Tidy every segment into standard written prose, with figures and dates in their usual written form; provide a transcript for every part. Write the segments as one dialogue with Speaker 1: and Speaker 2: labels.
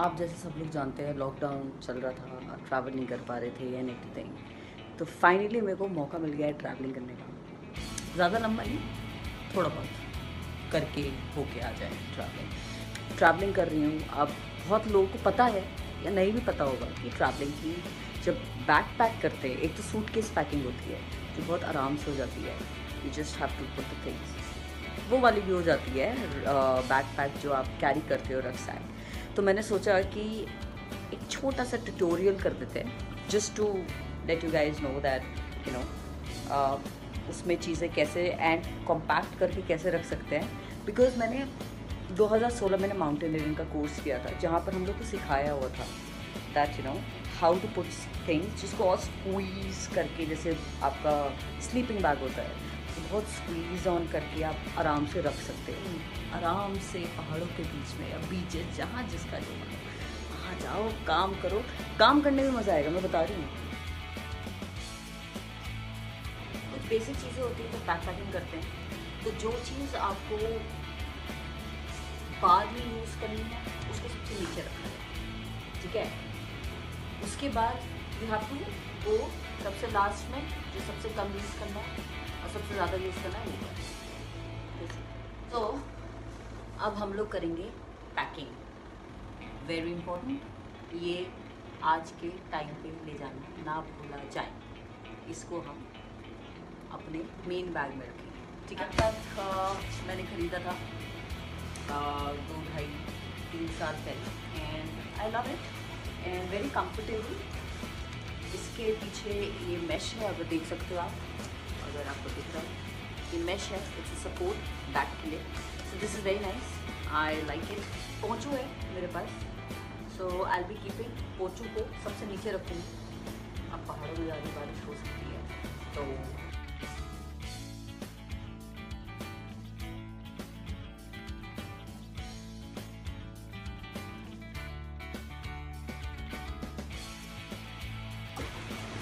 Speaker 1: आप जैसे सब लोग जानते हैं लॉकडाउन चल रहा था, ट्रैवल नहीं कर पा रहे थे एंड एवरीथिंग। तो फाइनली मेरे को मौका मिल गया है ट्रैवलिंग करने का। ज़्यादा लंबा नहीं, थोड़ा बहुत करके होके आ जाए ट्रैवलिंग। ट्रैवलिंग कर रही हूँ। अब बहुत लोगों को पता है या नहीं भी पता होगा कि ट्रैवलिंग की जब बैग पैक करते हैं, एक तो सूटकेस पैकिंग होती है जो बहुत आराम से हो जाती है। You just have to put the things, वो वाली भी हो जाती है। बैक पैक जो आप कैरी करते हो रक्सैक। तो मैंने सोचा कि एक छोटा सा ट्यूटोरियल कर देते हैं, just to let you guys know that you know उसमें चीज़ें कैसे एंड कॉम्पैक्ट करके कैसे रख सकते हैं। बिकॉज मैंने 2016 में माउंटेनियरिंग का कोर्स किया था, जहाँ पर हम लोग को सिखाया हुआ था that you know how to put things, जिसको और स्क्वीज करके, जैसे आपका स्लीपिंग बैग होता है तो बहुत स्क्वीज ऑन करके आप आराम से रख सकते हो। आराम से पहाड़ों के बीच में या बीचेस, जहाँ जिसका जो मन हो वहाँ जाओ, काम करो। काम करने में मज़ा आएगा, मैं बता रही हूँ। कुछ बेसिक चीज़ें होती हैं, तो पैक पैकिंग करते हैं तो जो चीज़ आपको बाद में यूज़ करनी है उसको सबसे नीचे रखना है, ठीक है। उसके बाद यू हैव टू वो सबसे लास्ट में जो सबसे कम यूज़ करना है और सबसे ज़्यादा यूज़ करना है वो। तो अब हम लोग करेंगे पैकिंग। वेरी इम्पोर्टेंट, ये आज के टाइम पे ले जाना ना भूला जाए। इसको हम अपने मेन बैग में रखेंगे, ठीक है। तक मैंने ख़रीदा था 2 ढाई 3 साल पहले and I love it and very comfortable. इसके पीछे ये मैश है, अगर देख सकते हो आप, अगर आपको दिख रहा है ये मैश है, इट्स सपोर्ट बैक के लिए। So this is very nice, I like it. Poncho है मेरे पास, सो आई बी कीपिंग पोंचू को सबसे नीचे रखूँगी। अब पहाड़ों में ज़्यादा बारिश हो सकती है तो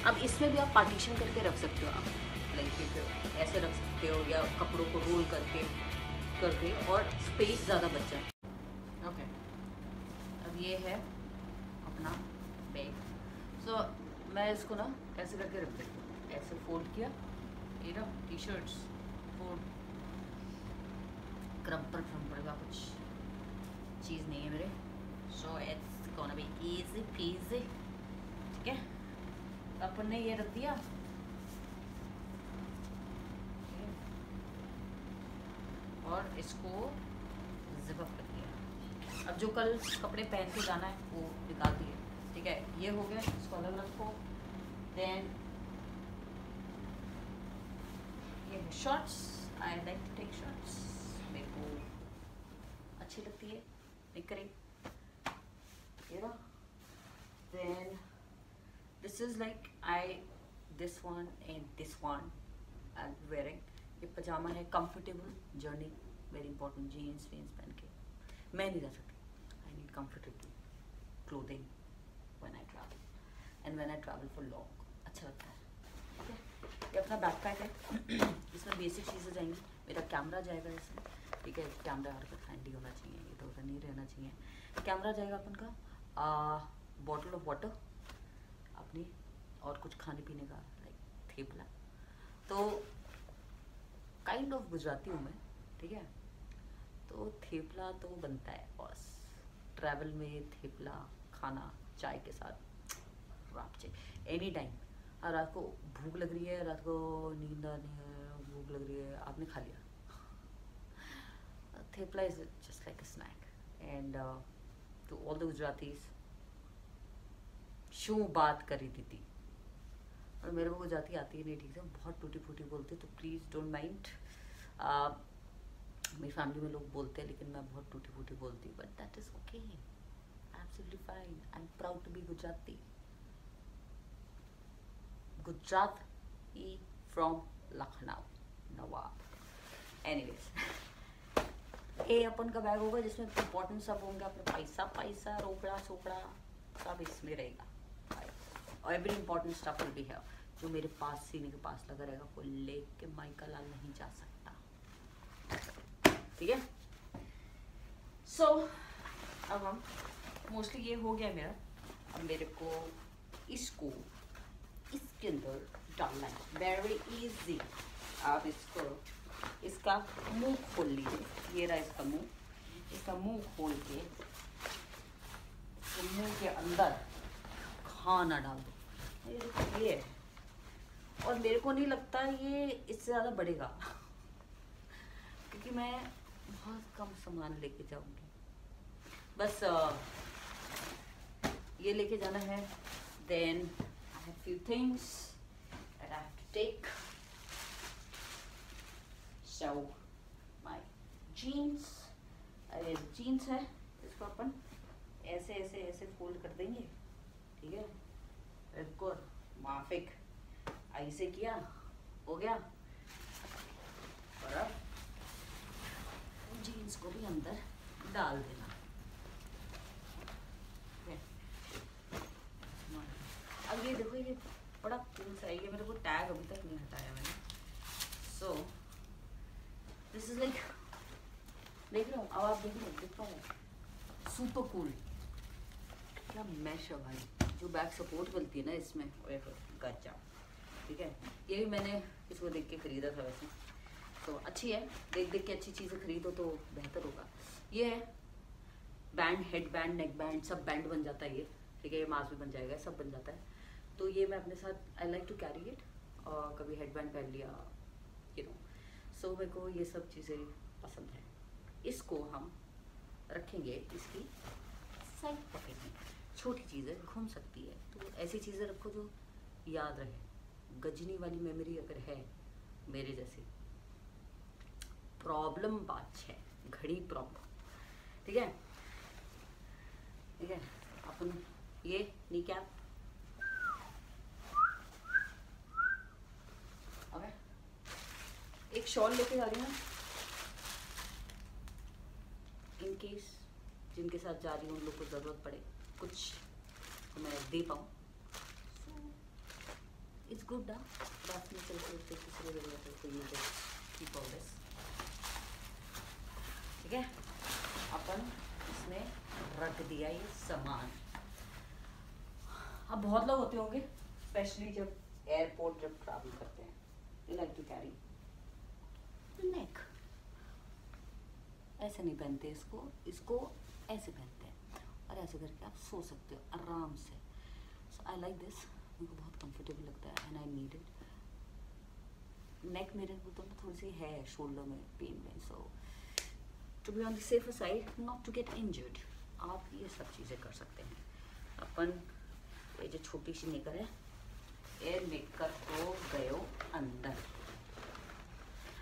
Speaker 1: अब इसमें भी आप पार्टीशन करके रख सकते हो। आप ब्लैंकेट ऐसे रख सकते हो या कपड़ों को रोल करके और स्पेस ज़्यादा बच जाए। ओके, अब ये है अपना बैग। सो मैं इसको ना ऐसे करके रख देती हूँ, ऐसे फोल्ड किया, ये ना टी शर्ट्स फोल्ड, क्रम्पर का कुछ चीज़ नहीं है मेरे। So it's gonna be easy PG, ठीक है। अपन ने ये रख दिया और इसको जिप अप कर दिया। अब जो कल कपड़े पहन के जाना है वो निकाल दिए, ठीक है। ये हो गया, इसको अलग रखो। देन ये shorts, I like to take shorts, मेरे को अच्छी लगती है निकरें, ये ना। Then this is like this one and this one I'm wearing। ये पजामा है, comfortable journey, very important. Jeans वीन्स पहन के मैं नहीं रह सकती। I need comfortable clothing when I travel and when I travel for long, अच्छा लगता है, ठीक है। ये अपना बैकपैक है, इसमें बेसिक चीज़ें जाएंगी। मेरा कैमरा जाएगा इसमें, ठीक है। कैमरा हर वक्त हैंडी होना चाहिए, इधर उधर नहीं रहना चाहिए। कैमरा जाएगा अपन का, बॉटल ऑफ वाटर अपनी, और कुछ खाने पीने का लाइक थेपला। तो काइंड ऑफ गुजराती हूँ मैं, ठीक है। तो थेपला तो बनता है बॉस, ट्रैवल में थेपला खाना चाय के साथ रापचे एनी टाइम। और रात को भूख लग रही है, रात को नींद आ रही है, भूख लग रही है, आपने खा लिया thepla is just like a snack. And to all the Gujaratis, शू बात करी थी और मेरे को गुजराती आती है नहीं ठीक से, बहुत टूटी फूटी बोलती, तो प्लीज़ डोंट माइंड। मेरी फैमिली में लोग बोलते हैं लेकिन मैं बहुत टूटी फूटी बोलती हूँ, but that is okay, absolutely fine. I am proud to be Gujarati, Gujarati from Lucknow nawab. Anyways, ये अपन का बैग होगा जिसमें इंपॉर्टेंट सब होंगे, अपने पैसा रोकड़ा सोकड़ा सब इसमें रहेगा। Every important stuff will be here. जो मेरे पास सीने के पास लगा रहेगा कोई लेके माइका लाल नहीं जा सकता, ठीक है। सो अब हम मोस्टली ये हो गया मेरा। अब मेरे को इसको इसके अंदर डालना है, वेरी इजी। आप इसको, इसका मुंह खोल लीजिए, ये रहा इसका मुंह। इसका मुंह खोल के मुंह के अंदर खाना डाल दो। ये देखो ये है, और मेरे को नहीं लगता ये इससे ज़्यादा बढ़ेगा क्योंकि मैं बहुत कम सामान लेके जाऊंगी। बस ये लेके जाना है। Then I have few things that I have to take. So my jeans, अरे जीन्स है, इसको अपन ऐसे ऐसे ऐसे फोल्ड कर देंगे, ठीक है। बिल्कुल माफिक ऐसे किया, हो गया। और अब जीन्स को भी अंदर डाल देना। अब ये देखो, ये बड़ा कूल सा है, ये मेरे को टैग अभी तक नहीं हटाया मैंने। सो दिस इज लाइक, देख रहे हो, अब आप देख पाओ, सुपर कूल। क्या मैश है भाई, जो बैक सपोर्ट मिलती है ना इसमें, गच्चा, ठीक है। ये भी मैंने इसको देख के ख़रीदा था वैसे, तो अच्छी है। देख देख के अच्छी चीज़ें खरीदो तो बेहतर होगा। ये है band, head band, neck band, सब बैंड बन जाता है ये, ठीक है। ये मास्क भी बन जाएगा, सब बन जाता है। तो ये मैं अपने साथ, I like to carry it, और कभी हेड बैंड पहन लिया, यू नो। सो मेरे को ये सब चीज़ें पसंद है। इसको हम रखेंगे इसकी साइड पॉकेट में। छोटी चीज़ें घूम सकती है, तो ऐसी चीज़ें रखो जो याद रहे। गजनी वाली मेमोरी अगर है मेरे जैसी, प्रॉब्लम बात है, घड़ी प्रॉब्लम, ठीक है, ठीक है। अपन ये नी कैप, ओके। एक शॉल लेके जा रही हूँ इन केस जिनके साथ जा रही हूँ उन लोग को ज़रूरत पड़े कुछ तो मैं दे पाऊँ। इट्स गुड ना, बात में चलते दूसरे ज़रूरत है, ये कीप ऑल दिस, ठीक है। अपन इसमें रख दिया ये सामान। अब बहुत लोग होते होंगे, स्पेशली जब एयरपोर्ट जब ट्रैवल करते हैं, यू लाइक टू कैरी नेक। ऐसे नहीं पहनते इसको, इसको ऐसे पहनते हैं, और ऐसे करके आप सो सकते हो आराम से। सो आई लाइक दिस, मेरे को बहुत कंफर्टेबल लगता है, एंड आई नीड इट। नेक मेरे को तो थोड़ी सी है शोल्डर में पेन में, so to be on the safer side, not to get injured, आप ये सब चीज़ें कर सकते हैं। अपन ये जो छोटी सी निकर है, एयर मेकर को गए अंदर।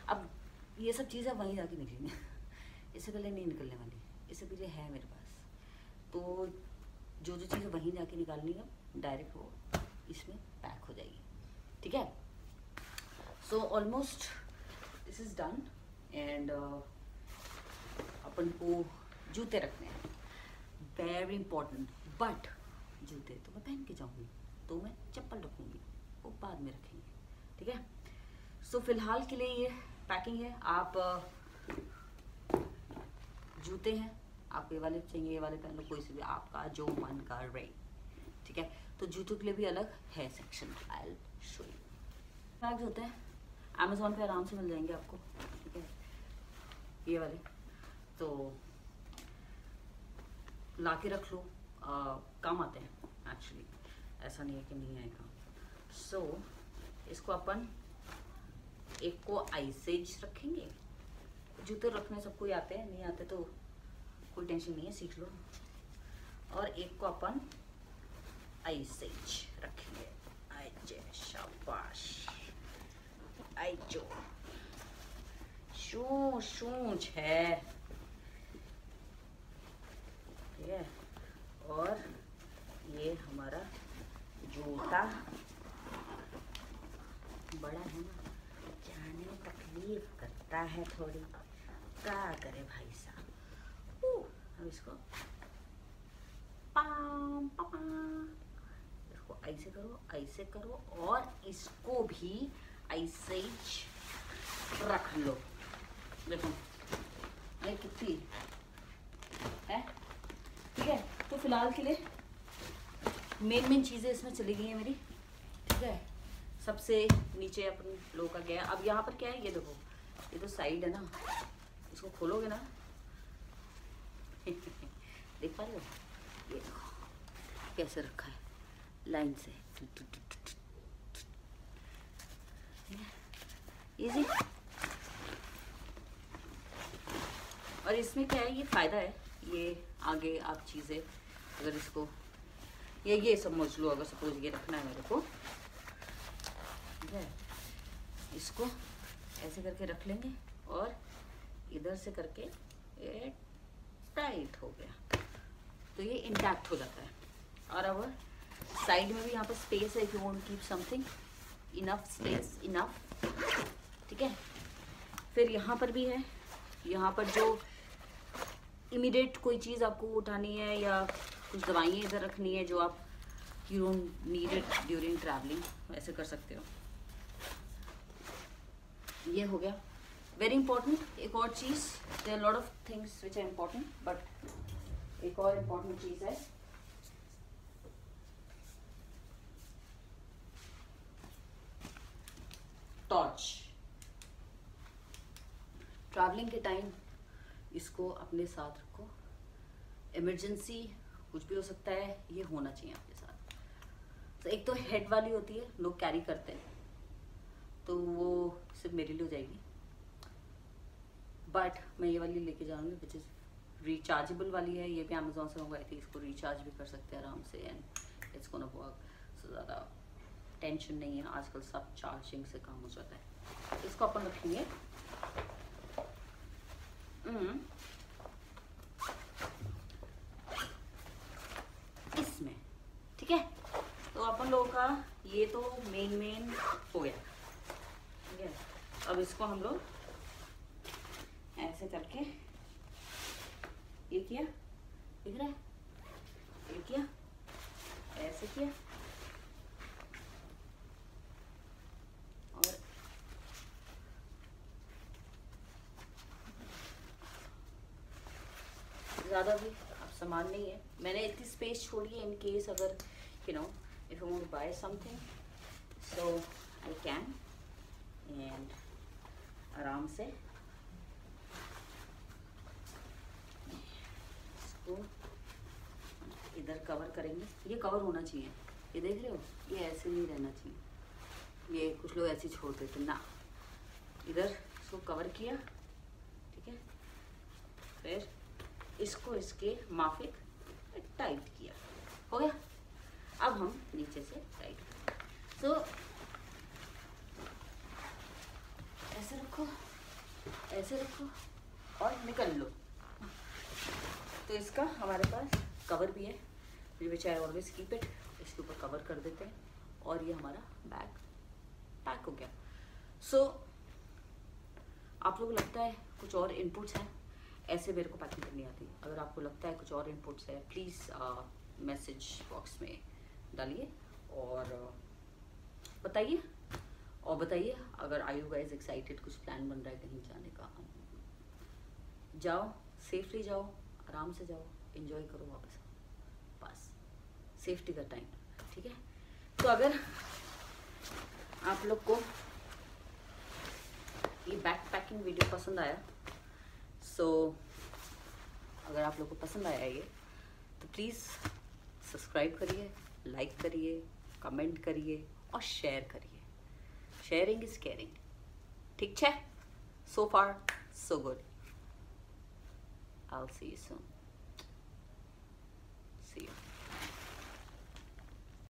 Speaker 1: अब ये सब चीज़ें वहीं जाके निकलेंगी, इससे पहले नहीं निकलने वाली, इससे पहले है मेरे पास। तो जो जो चीज़ें वहीं जाके निकालनी है, डायरेक्ट वो इसमें पैक हो जाएगी, ठीक है। So almost this is done. And अपन को जूते रखने हैं, वेरी इंपॉर्टेंट। बट जूते तो मैं पहन के जाऊंगी, तो मैं चप्पल रखूंगी, वो बाद में रखेंगे, ठीक है। सो फिलहाल के लिए ये पैकिंग है। आप जूते हैं, आप ये वाले चाहिए, ये वाले पहन लो, कोई से भी आपका जो मन कर रही, ठीक है। तो जूतों के लिए भी अलग है section, I will show you. Bags होते हैं अमेज़ॉन पे आराम से मिल जाएंगे आपको, ठीक है, ये वाले। तो ला के रख लो, काम आते हैं एक्चुअली, ऐसा नहीं है कि नहीं आएगा। सो इसको अपन एक को आइसेज रखेंगे। जूते रखने सबको ही आते हैं, नहीं आते तो कोई टेंशन नहीं है, सीख लो। और एक को अपन आइसेज रखेंगे। आई जे शाबाश, आई जो शू शूच है, ठीक है। और ये हमारा जूता बड़ा है ना, जाने में तकलीफ करता है थोड़ी, क्या करे भाई साहब। अब इसको पाम पाम, इसको ऐसे करो और इसको भी ऐसे रख लो। देखो ये कितनी है, ठीक है। तो फिलहाल फिलहाल के लिए मेन चीज़ें इसमें चली गई हैं मेरी, ठीक है। सबसे नीचे अपन लोगों का गया। अब यहाँ पर क्या है, ये देखो, ये तो साइड है ना, इसको खोलोगे ना देख पा रहे हो, ये देखो कैसे रखा है लाइन से, इजी। और इसमें क्या है, ये फ़ायदा है, ये आगे आप चीज़ें अगर इसको ये समझ लो, अगर सपोज ये रखना है मेरे को, ठीक है, इसको ऐसे करके रख लेंगे और इधर से करके ये टाइट हो गया, तो ये इंटैक्ट हो जाता है। और अब साइड में भी यहाँ पर स्पेस है, if you want keep something, enough space, enough, ठीक है। फिर यहाँ पर भी है, यहाँ पर जो इमीडिएट कोई चीज़ आपको उठानी है या कुछ दवाइयाँ इधर रखनी है जो आप you don't need it during travelling, ऐसे कर सकते हो। ये हो गया वेरी इंपॉर्टेंट। एक और चीज़, there are lot of things which are important, but एक और इम्पॉर्टेंट चीज़ है टॉर्च। ट्रैवलिंग के टाइम इसको अपने साथ रखो, इमरजेंसी कुछ भी हो सकता है, ये होना चाहिए आपके साथ। तो एक तो हेड वाली होती है, लोग कैरी करते हैं, तो वो सिर्फ मेरे लिए हो जाएगी, बट मैं ये वाली लेके जाऊंगी विच इज़ रिचार्जेबल वाली है। ये भी अमेजोन से मंगवाई थी, इसको रिचार्ज भी कर सकते हैं आराम से, एंड इट्स गोना वर्क। सो ज़्यादा टेंशन नहीं है, आजकल सब चार्जिंग से काम हो जाता है। इसको अपन रखेंगे इसमें, ठीक है। तो अपन लोगों का ये तो मेन हो गया, ठीक है। अब इसको हम लोग ऐसे करके, ये किया, दिख रहा है, ये किया, ऐसे किया, और ज़्यादा भी अब सामान नहीं है, मैंने इतनी स्पेस छोड़ी है इन केस अगर you know if I want to buy something, so I can, and आराम से इसको इधर कवर करेंगे। ये कवर होना चाहिए, ये देख रहे हो, ये ऐसे नहीं रहना चाहिए, ये कुछ लोग ऐसे छोड़ देते ना, इधर इसको कवर किया, ठीक है। फिर इसको इसके माफिक टाइट किया, हो गया। अब हम नीचे से टाइट, सो ऐसे रखो, ऐसे रखो और निकल लो। तो इसका हमारे पास कवर भी है, विच आई ऑलवेज कीप इट, इसके ऊपर कवर कर देते हैं और ये हमारा बैग पैक हो गया। सो आप लोगों को लगता है कुछ और इनपुट्स हैं, ऐसे मेरे को पैकिंग करनी आती है। अगर आपको लगता है कुछ और इनपुट्स है, प्लीज़ मैसेज बॉक्स में डालिए और बताइए। और बताइए अगर आर यू गाइज एक्साइटेड, कुछ प्लान बन रहा है कहीं जाने का, जाओ, सेफली जाओ, आराम से जाओ, एंजॉय करो, वापस आओ, बस सेफ्टी का टाइम, ठीक है। तो अगर आप लोग को ये बैक पैकिंग वीडियो पसंद आया, सो अगर आप लोग को पसंद आया ये, तो प्लीज़ सब्सक्राइब करिए, लाइक करिए, कमेंट करिए और शेयर करिए। शेयरिंग इज केयरिंग, ठीक है। So far so good, I will see you soon.